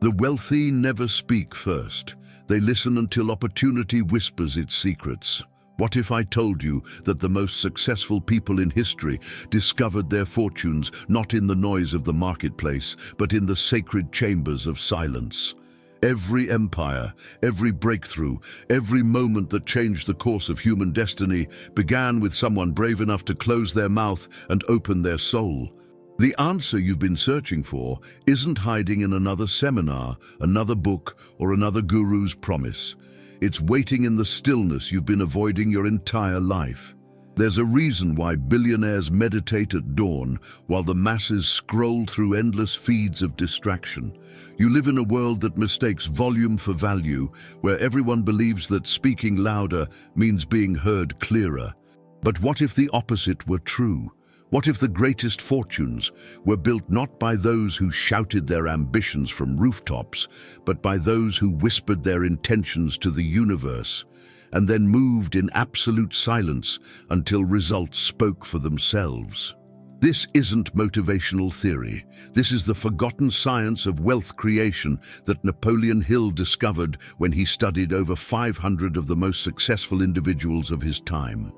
The wealthy never speak first. They listen until opportunity whispers its secrets. What if I told you that the most successful people in history discovered their fortunes not in the noise of the marketplace, but in the sacred chambers of silence? Every empire, every breakthrough, every moment that changed the course of human destiny began with someone brave enough to close their mouth and open their soul. The answer you've been searching for isn't hiding in another seminar, another book, or another guru's promise. It's waiting in the stillness you've been avoiding your entire life. There's a reason why billionaires meditate at dawn while the masses scroll through endless feeds of distraction. You live in a world that mistakes volume for value, where everyone believes that speaking louder means being heard clearer. But what if the opposite were true? What if the greatest fortunes were built not by those who shouted their ambitions from rooftops, but by those who whispered their intentions to the universe, and then moved in absolute silence until results spoke for themselves? This isn't motivational theory. This is the forgotten science of wealth creation that Napoleon Hill discovered when he studied over 500 of the most successful individuals of his time.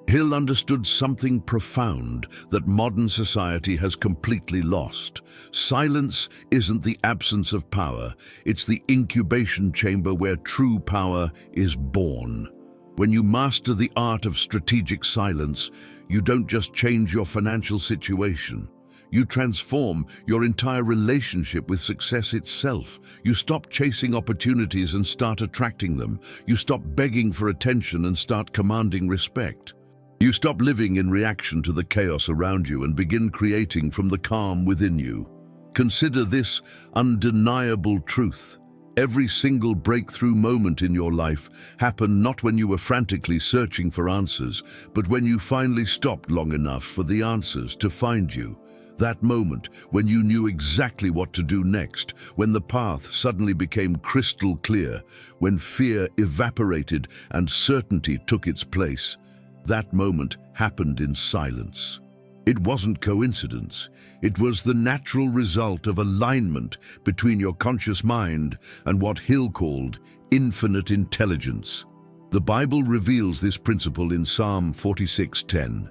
Hill understood something profound that modern society has completely lost. Silence isn't the absence of power, it's the incubation chamber where true power is born. When you master the art of strategic silence, you don't just change your financial situation. You transform your entire relationship with success itself. You stop chasing opportunities and start attracting them. You stop begging for attention and start commanding respect. You stop living in reaction to the chaos around you and begin creating from the calm within you. Consider this undeniable truth. Every single breakthrough moment in your life happened not when you were frantically searching for answers, but when you finally stopped long enough for the answers to find you. That moment when you knew exactly what to do next, when the path suddenly became crystal clear, when fear evaporated and certainty took its place. That moment happened in silence. It wasn't coincidence. It was the natural result of alignment between your conscious mind and what Hill called infinite intelligence. The Bible reveals this principle in Psalm 46:10.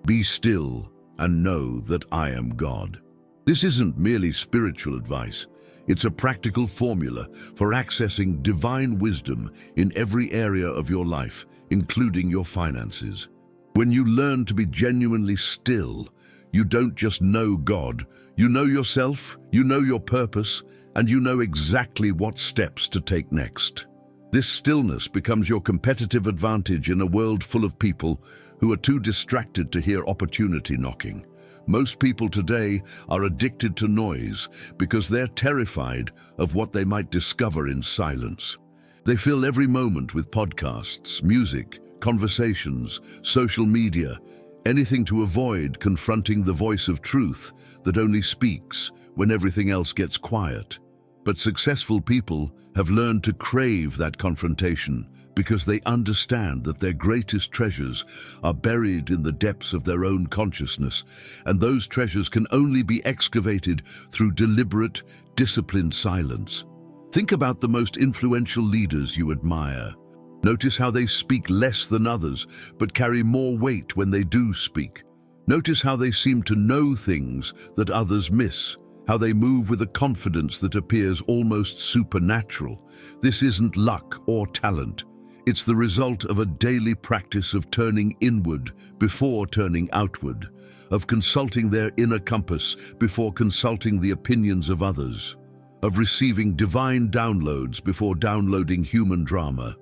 Be still and know that I am God. This isn't merely spiritual advice. It's a practical formula for accessing divine wisdom in every area of your life, including your finances. When you learn to be genuinely still, you don't just know God, you know yourself, you know your purpose, and you know exactly what steps to take next. This stillness becomes your competitive advantage in a world full of people who are too distracted to hear opportunity knocking. Most people today are addicted to noise because they're terrified of what they might discover in silence. They fill every moment with podcasts, music, conversations, social media, anything to avoid confronting the voice of truth that only speaks when everything else gets quiet. But successful people have learned to crave that confrontation because they understand that their greatest treasures are buried in the depths of their own consciousness, and those treasures can only be excavated through deliberate, disciplined silence. Think about the most influential leaders you admire. Notice how they speak less than others, but carry more weight when they do speak. Notice how they seem to know things that others miss, how they move with a confidence that appears almost supernatural. This isn't luck or talent. It's the result of a daily practice of turning inward before turning outward, of consulting their inner compass before consulting the opinions of others, of receiving divine downloads before downloading human drama.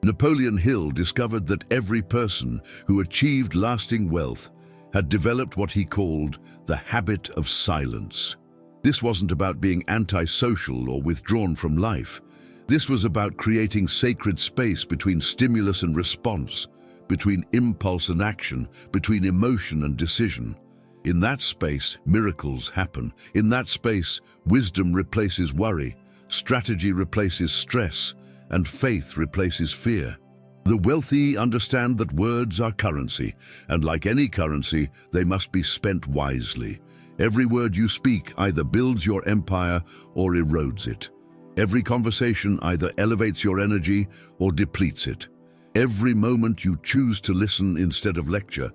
Napoleon Hill discovered that every person who achieved lasting wealth had developed what he called the habit of silence. This wasn't about being antisocial or withdrawn from life. This was about creating sacred space between stimulus and response, between impulse and action, between emotion and decision. In that space, miracles happen. In that space, wisdom replaces worry, strategy replaces stress, and faith replaces fear. The wealthy understand that words are currency, and like any currency, they must be spent wisely. Every word you speak either builds your empire or erodes it. Every conversation either elevates your energy or depletes it. Every moment you choose to listen instead of lecture,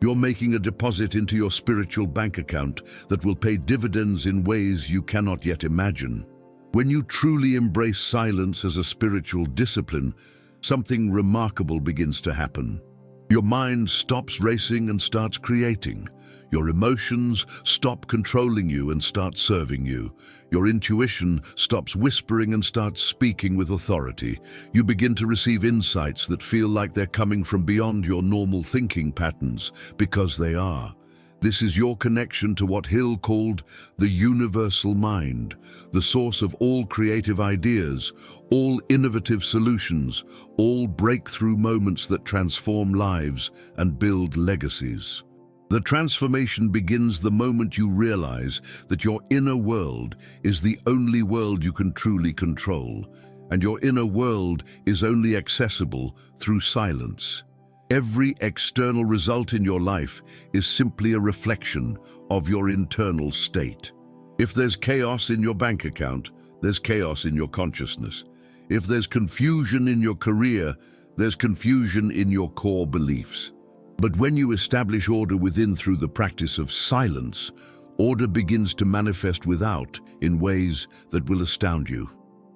you're making a deposit into your spiritual bank account that will pay dividends in ways you cannot yet imagine. When you truly embrace silence as a spiritual discipline, something remarkable begins to happen. Your mind stops racing and starts creating. Your emotions stop controlling you and start serving you. Your intuition stops whispering and starts speaking with authority. You begin to receive insights that feel like they're coming from beyond your normal thinking patterns, because they are. This is your connection to what Hill called the universal mind, the source of all creative ideas, all innovative solutions, all breakthrough moments that transform lives and build legacies. The transformation begins the moment you realize that your inner world is the only world you can truly control, and your inner world is only accessible through silence. Every external result in your life is simply a reflection of your internal state. If there's chaos in your bank account, there's chaos in your consciousness. If there's confusion in your career, there's confusion in your core beliefs. But when you establish order within through the practice of silence, order begins to manifest without in ways that will astound you.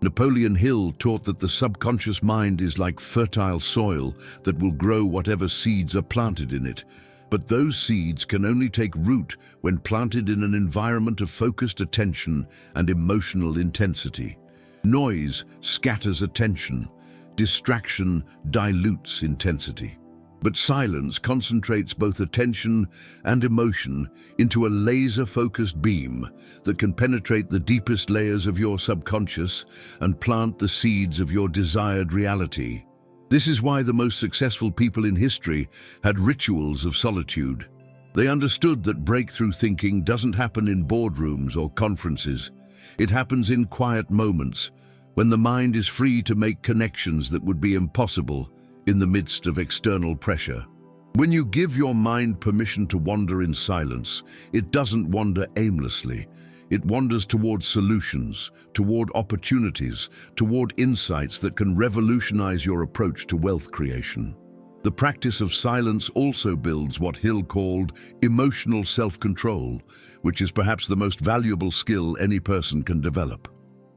Napoleon Hill taught that the subconscious mind is like fertile soil that will grow whatever seeds are planted in it. But those seeds can only take root when planted in an environment of focused attention and emotional intensity. Noise scatters attention. Distraction dilutes intensity. But silence concentrates both attention and emotion into a laser-focused beam that can penetrate the deepest layers of your subconscious and plant the seeds of your desired reality. This is why the most successful people in history had rituals of solitude. They understood that breakthrough thinking doesn't happen in boardrooms or conferences. It happens in quiet moments, when the mind is free to make connections that would be impossible in the midst of external pressure. When you give your mind permission to wander in silence, it doesn't wander aimlessly. It wanders toward solutions, toward opportunities, toward insights that can revolutionize your approach to wealth creation. The practice of silence also builds what Hill called emotional self-control, which is perhaps the most valuable skill any person can develop.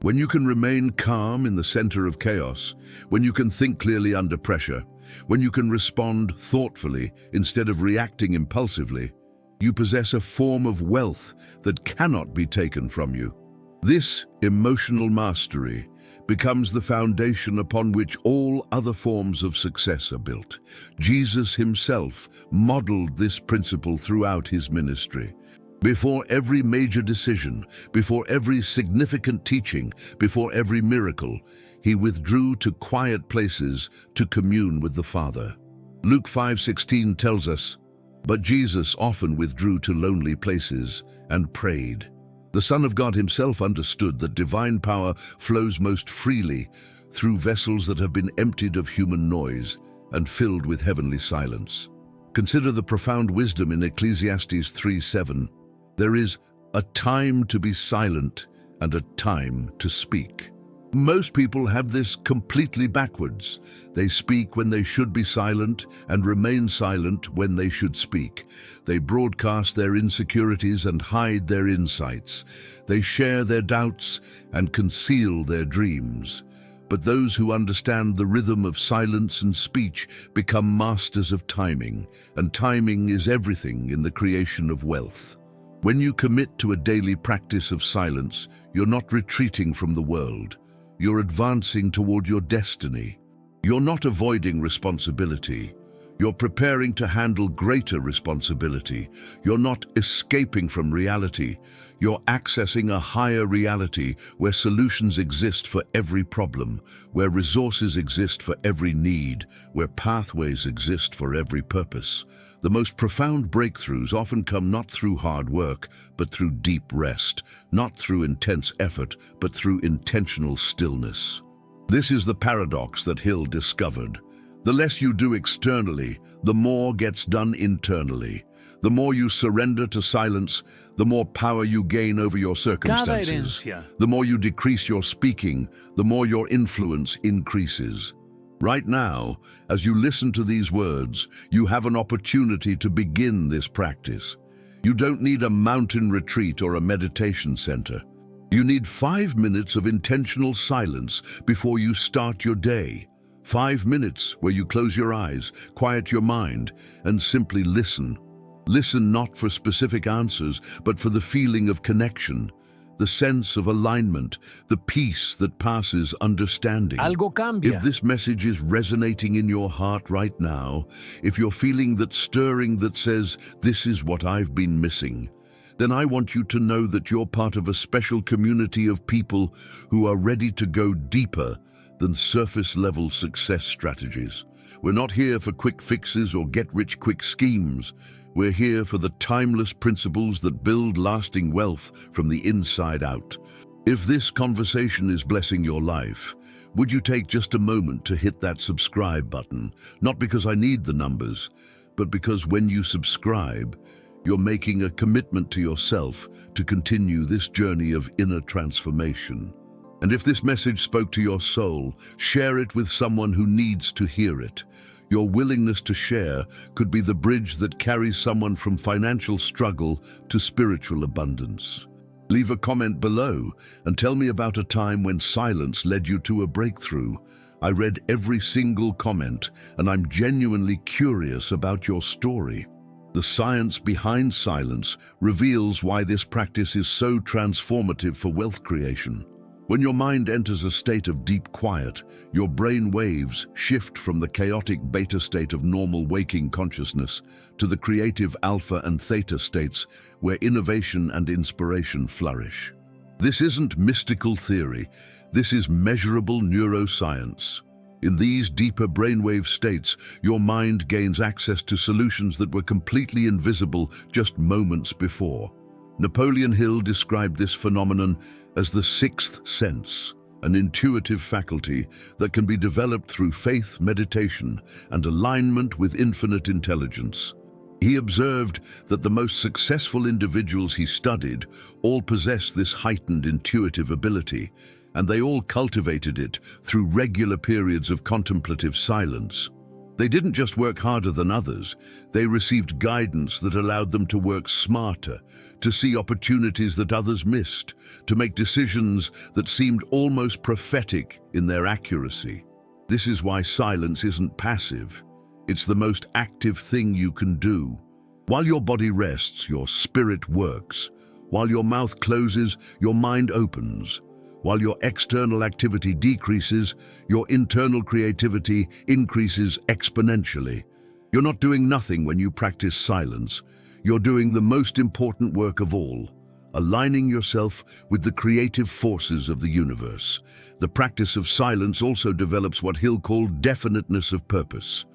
When you can remain calm in the center of chaos, when you can think clearly under pressure, when you can respond thoughtfully instead of reacting impulsively, you possess a form of wealth that cannot be taken from you. This emotional mastery becomes the foundation upon which all other forms of success are built. Jesus himself modeled this principle throughout his ministry. Before every major decision, before every significant teaching, before every miracle, he withdrew to quiet places to commune with the Father. Luke 5:16 tells us, "But Jesus often withdrew to lonely places and prayed." The Son of God himself understood that divine power flows most freely through vessels that have been emptied of human noise and filled with heavenly silence. Consider the profound wisdom in Ecclesiastes 3:7. There is a time to be silent and a time to speak. Most people have this completely backwards. They speak when they should be silent and remain silent when they should speak. They broadcast their insecurities and hide their insights. They share their doubts and conceal their dreams. But those who understand the rhythm of silence and speech become masters of timing, and timing is everything in the creation of wealth. When you commit to a daily practice of silence, you're not retreating from the world. You're advancing toward your destiny. You're not avoiding responsibility. You're preparing to handle greater responsibility. You're not escaping from reality. You're accessing a higher reality where solutions exist for every problem, where resources exist for every need, where pathways exist for every purpose. The most profound breakthroughs often come not through hard work, but through deep rest, not through intense effort, but through intentional stillness. This is the paradox that Hill discovered. The less you do externally, the more gets done internally. The more you surrender to silence, the more power you gain over your Cada circumstances. herencia. The more you decrease your speaking, the more your influence increases. Right now, as you listen to these words, you have an opportunity to begin this practice. You don't need a mountain retreat or a meditation center. You need 5 minutes of intentional silence before you start your day. 5 minutes where you close your eyes, quiet your mind, and simply listen. Listen not for specific answers, but for the feeling of connection, the sense of alignment, the peace that passes understanding. Algo cambia. If this message is resonating in your heart right now, if you're feeling that stirring that says, "This is what I've been missing," then I want you to know that you're part of a special community of people who are ready to go deeper than surface-level success strategies. We're not here for quick fixes or get-rich-quick schemes. We're here for the timeless principles that build lasting wealth from the inside out. If this conversation is blessing your life, would you take just a moment to hit that subscribe button? Not because I need the numbers, but because when you subscribe, you're making a commitment to yourself to continue this journey of inner transformation. And if this message spoke to your soul, share it with someone who needs to hear it. Your willingness to share could be the bridge that carries someone from financial struggle to spiritual abundance. Leave a comment below and tell me about a time when silence led you to a breakthrough. I read every single comment, and I'm genuinely curious about your story. The science behind silence reveals why this practice is so transformative for wealth creation. When your mind enters a state of deep quiet, your brain waves shift from the chaotic beta state of normal waking consciousness to the creative alpha and theta states where innovation and inspiration flourish. This isn't mystical theory, this is measurable neuroscience. In these deeper brainwave states, your mind gains access to solutions that were completely invisible just moments before. Napoleon Hill described this phenomenon as the sixth sense, an intuitive faculty that can be developed through faith, meditation, and alignment with infinite intelligence. He observed that the most successful individuals he studied all possessed this heightened intuitive ability, and they all cultivated it through regular periods of contemplative silence. They didn't just work harder than others, they received guidance that allowed them to work smarter, to see opportunities that others missed, to make decisions that seemed almost prophetic in their accuracy. This is why silence isn't passive. It's the most active thing you can do. While your body rests, your spirit works. While your mouth closes, your mind opens. While your external activity decreases, your internal creativity increases exponentially. You're not doing nothing when you practice silence. You're doing the most important work of all, aligning yourself with the creative forces of the universe. The practice of silence also develops what Hill called definiteness of purpose.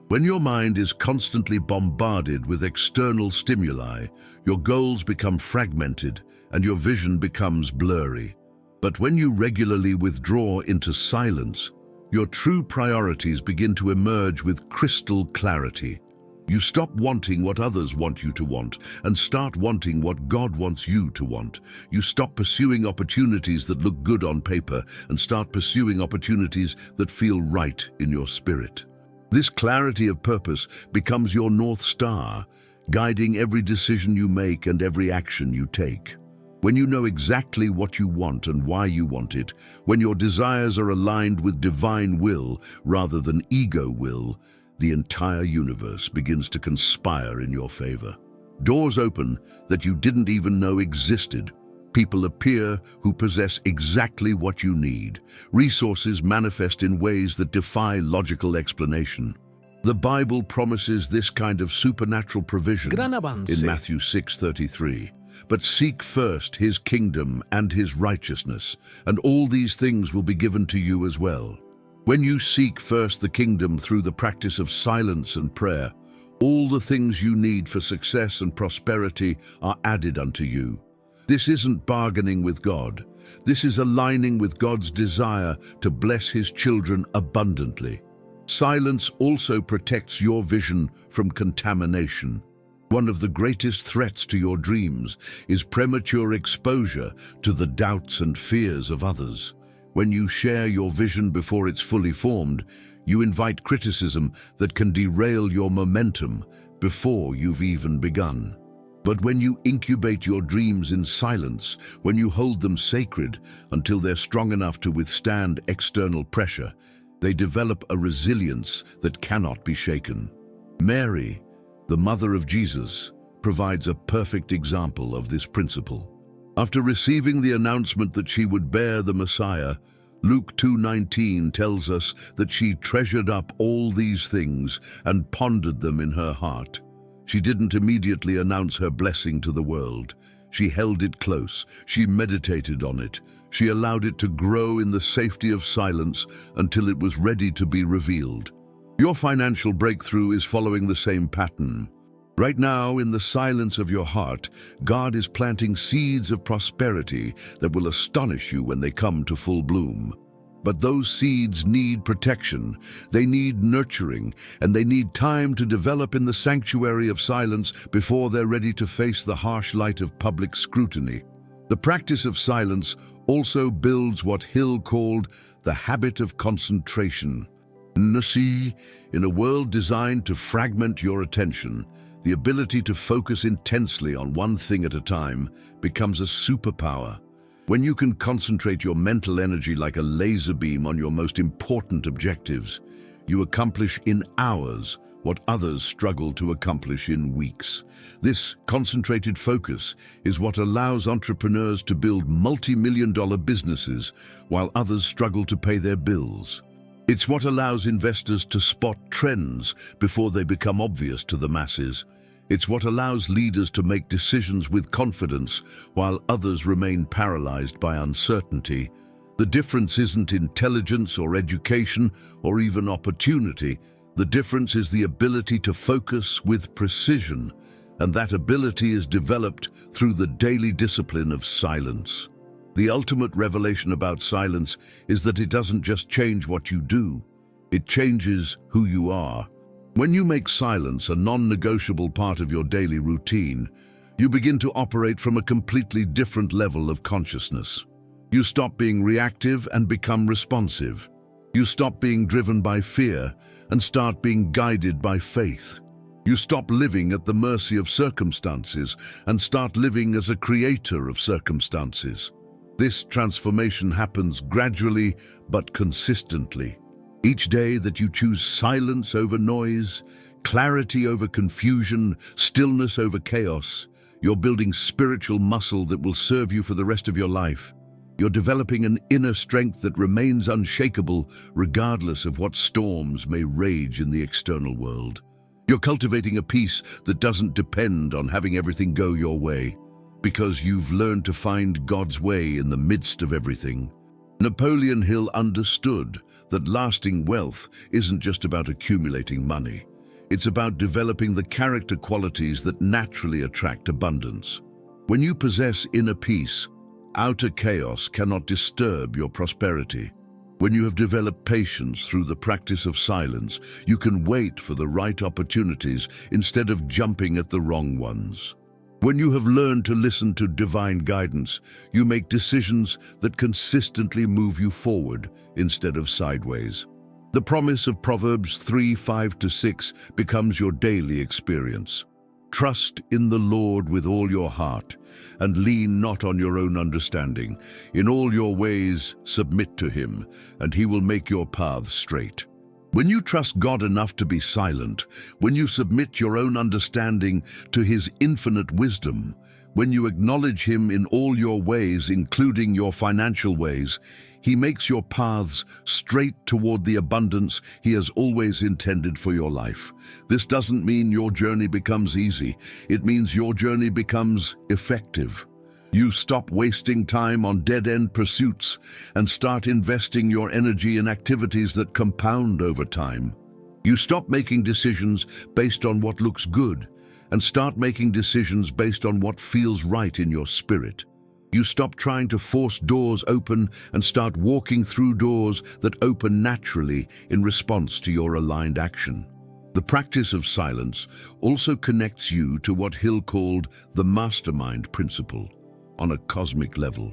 When your mind is constantly bombarded with external stimuli, your goals become fragmented and your vision becomes blurry. But when you regularly withdraw into silence, your true priorities begin to emerge with crystal clarity. You stop wanting what others want you to want and start wanting what God wants you to want. You stop pursuing opportunities that look good on paper and start pursuing opportunities that feel right in your spirit. This clarity of purpose becomes your North Star, guiding every decision you make and every action you take. When you know exactly what you want and why you want it, when your desires are aligned with divine will rather than ego will, the entire universe begins to conspire in your favor. Doors open that you didn't even know existed. People appear who possess exactly what you need. Resources manifest in ways that defy logical explanation. The Bible promises this kind of supernatural provision in Matthew 6:33. But seek first his kingdom and his righteousness, and all these things will be given to you as well. When you seek first the kingdom through the practice of silence and prayer, all the things you need for success and prosperity are added unto you. This isn't bargaining with God. This is aligning with God's desire to bless his children abundantly. Silence also protects your vision from contamination. One of the greatest threats to your dreams is premature exposure to the doubts and fears of others. When you share your vision before it's fully formed, you invite criticism that can derail your momentum before you've even begun. But when you incubate your dreams in silence, when you hold them sacred until they're strong enough to withstand external pressure, they develop a resilience that cannot be shaken. Mary, the mother of Jesus, provides a perfect example of this principle. After receiving the announcement that she would bear the Messiah, Luke 2:19 tells us that she treasured up all these things and pondered them in her heart. She didn't immediately announce her blessing to the world. She held it close. She meditated on it. She allowed it to grow in the safety of silence until it was ready to be revealed. Your financial breakthrough is following the same pattern. Right now, in the silence of your heart, God is planting seeds of prosperity that will astonish you when they come to full bloom. But those seeds need protection, they need nurturing, and they need time to develop in the sanctuary of silence before they're ready to face the harsh light of public scrutiny. The practice of silence also builds what Hill called the habit of concentration. See, in a world designed to fragment your attention, the ability to focus intensely on one thing at a time becomes a superpower. When you can concentrate your mental energy like a laser beam on your most important objectives, you accomplish in hours what others struggle to accomplish in weeks. This concentrated focus is what allows entrepreneurs to build multi-million-dollar businesses while others struggle to pay their bills. It's what allows investors to spot trends before they become obvious to the masses. It's what allows leaders to make decisions with confidence while others remain paralyzed by uncertainty. The difference isn't intelligence or education or even opportunity. The difference is the ability to focus with precision, and that ability is developed through the daily discipline of silence. The ultimate revelation about silence is that it doesn't just change what you do, it changes who you are. When you make silence a non-negotiable part of your daily routine, you begin to operate from a completely different level of consciousness. You stop being reactive and become responsive. You stop being driven by fear and start being guided by faith. You stop living at the mercy of circumstances and start living as a creator of circumstances. This transformation happens gradually but consistently. Each day that you choose silence over noise, clarity over confusion, stillness over chaos, you're building spiritual muscle that will serve you for the rest of your life. You're developing an inner strength that remains unshakable regardless of what storms may rage in the external world. You're cultivating a peace that doesn't depend on having everything go your way, because you've learned to find God's way in the midst of everything. Napoleon Hill understood that lasting wealth isn't just about accumulating money. It's about developing the character qualities that naturally attract abundance. When you possess inner peace, outer chaos cannot disturb your prosperity. When you have developed patience through the practice of silence, you can wait for the right opportunities instead of jumping at the wrong ones. When you have learned to listen to divine guidance, you make decisions that consistently move you forward instead of sideways. The promise of Proverbs 3:5-6 becomes your daily experience. Trust in the Lord with all your heart, and lean not on your own understanding. In all your ways submit to him, and he will make your paths straight. When you trust God enough to be silent, when you submit your own understanding to his infinite wisdom, when you acknowledge him in all your ways, including your financial ways, he makes your paths straight toward the abundance he has always intended for your life. This doesn't mean your journey becomes easy. It means your journey becomes effective. You stop wasting time on dead-end pursuits and start investing your energy in activities that compound over time. You stop making decisions based on what looks good and start making decisions based on what feels right in your spirit. You stop trying to force doors open and start walking through doors that open naturally in response to your aligned action. The practice of silence also connects you to what Hill called the mastermind principle on a cosmic level.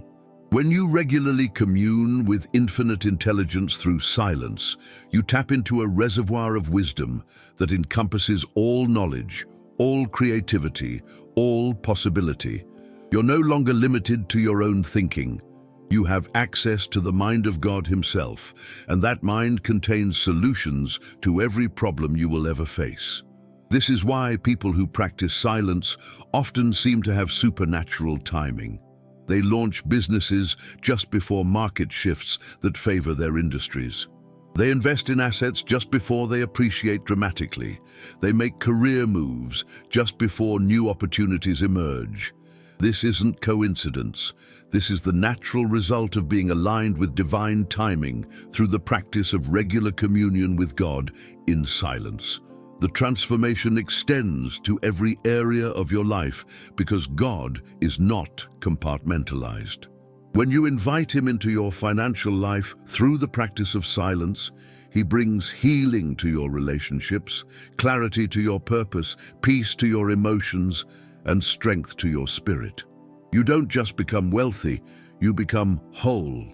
When you regularly commune with infinite intelligence through silence, you tap into a reservoir of wisdom that encompasses all knowledge, all creativity, all possibility. You're no longer limited to your own thinking. You have access to the mind of God Himself, and that mind contains solutions to every problem you will ever face. This is why people who practice silence often seem to have supernatural timing. They launch businesses just before market shifts that favor their industries. They invest in assets just before they appreciate dramatically. They make career moves just before new opportunities emerge. This isn't coincidence. This is the natural result of being aligned with divine timing through the practice of regular communion with God in silence. The transformation extends to every area of your life because God is not compartmentalized. When you invite Him into your financial life through the practice of silence, He brings healing to your relationships, clarity to your purpose, peace to your emotions, and strength to your spirit. You don't just become wealthy, you become whole.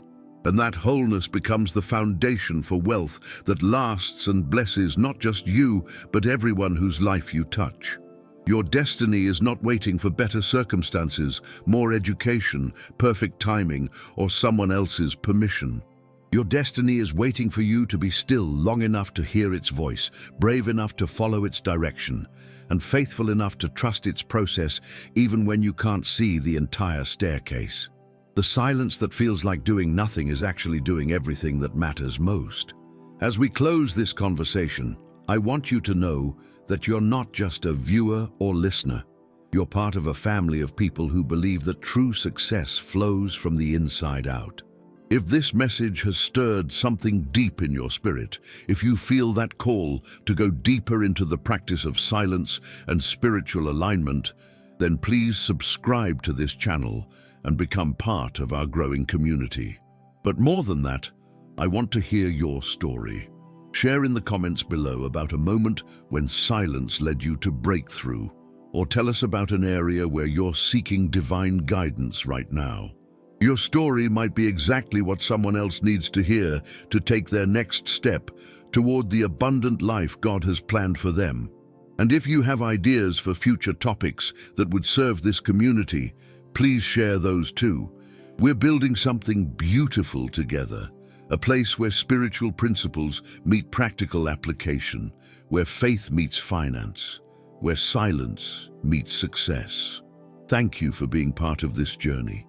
And that wholeness becomes the foundation for wealth that lasts and blesses not just you, but everyone whose life you touch. Your destiny is not waiting for better circumstances, more education, perfect timing, or someone else's permission. Your destiny is waiting for you to be still long enough to hear its voice, brave enough to follow its direction, and faithful enough to trust its process even when you can't see the entire staircase. The silence that feels like doing nothing is actually doing everything that matters most. As we close this conversation, I want you to know that you're not just a viewer or listener. You're part of a family of people who believe that true success flows from the inside out. If this message has stirred something deep in your spirit, if you feel that call to go deeper into the practice of silence and spiritual alignment, then please subscribe to this channel and become part of our growing community. But more than that, I want to hear your story. Share in the comments below about a moment when silence led you to breakthrough, or tell us about an area where you're seeking divine guidance right now. Your story might be exactly what someone else needs to hear to take their next step toward the abundant life God has planned for them. And if you have ideas for future topics that would serve this community, please share those too. We're building something beautiful together, a place where spiritual principles meet practical application, where faith meets finance, where silence meets success. Thank you for being part of this journey.